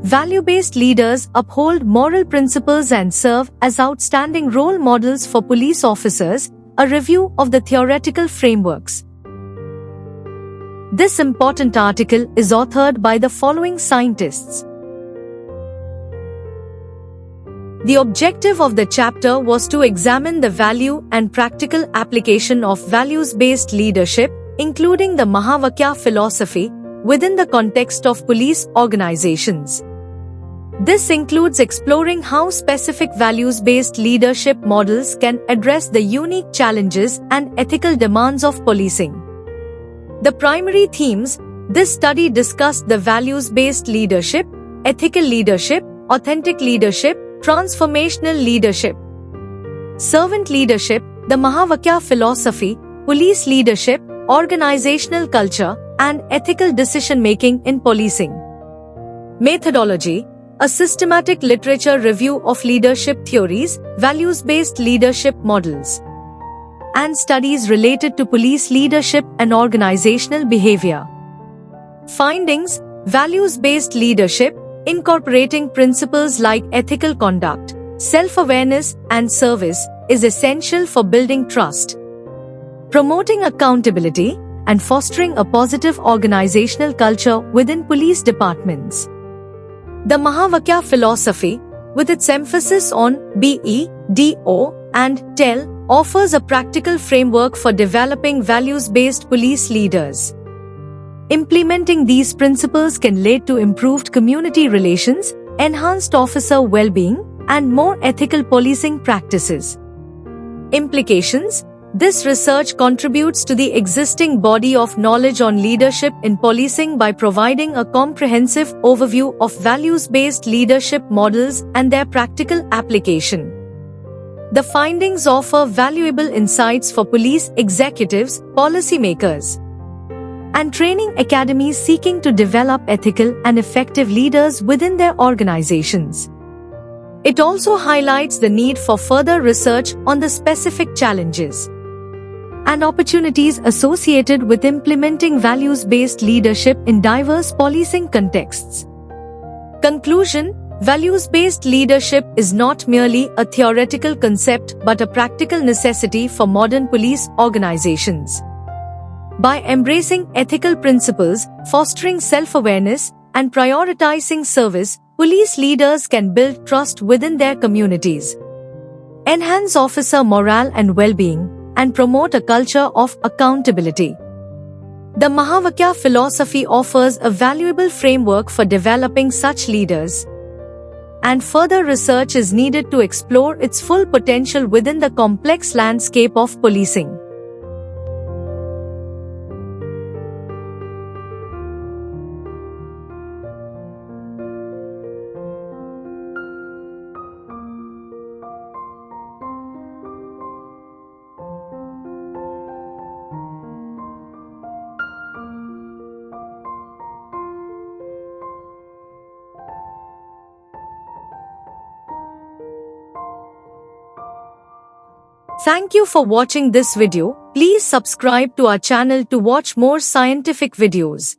Value-based leaders uphold moral principles and serve as outstanding role models for police officers. A review of the theoretical frameworks. This important article is authored by the following scientists. The objective of the chapter was to examine the value and practical application of values-based leadership, including the Mahavakya philosophy, within the context of police organizations. This includes exploring how specific values-based leadership models can address the unique challenges and ethical demands of policing. The primary themes: this study discussed the values-based leadership, ethical leadership, authentic leadership, transformational leadership, servant leadership, the Mahavakya philosophy, police leadership, organizational culture, and ethical decision-making in policing. Methodology: a systematic literature review of leadership theories, values-based leadership models, and studies related to police leadership and organizational behavior. Findings: values-based leadership, incorporating principles like ethical conduct, self-awareness, and service, is essential for building trust, promoting accountability, and fostering a positive organizational culture within police departments. The Mahavakya philosophy, with its emphasis on BE, DO, and TEL, offers a practical framework for developing values-based police leaders. Implementing these principles can lead to improved community relations, enhanced officer well-being, and more ethical policing practices. Implications: this research contributes to the existing body of knowledge on leadership in policing by providing a comprehensive overview of values-based leadership models and their practical application. The findings offer valuable insights for police executives, policymakers, and training academies seeking to develop ethical and effective leaders within their organizations. It also highlights the need for further research on the specific challenges and opportunities associated with implementing values-based leadership in diverse policing contexts. Conclusion: values-based leadership is not merely a theoretical concept but a practical necessity for modern police organizations. By embracing ethical principles, fostering self-awareness, and prioritizing service, police leaders can build trust within their communities, enhance officer morale and well-being, and promote a culture of accountability. The Mahavakya philosophy offers a valuable framework for developing such leaders, and further research is needed to explore its full potential within the complex landscape of policing. Thank you for watching this video. Please subscribe to our channel to watch more scientific videos.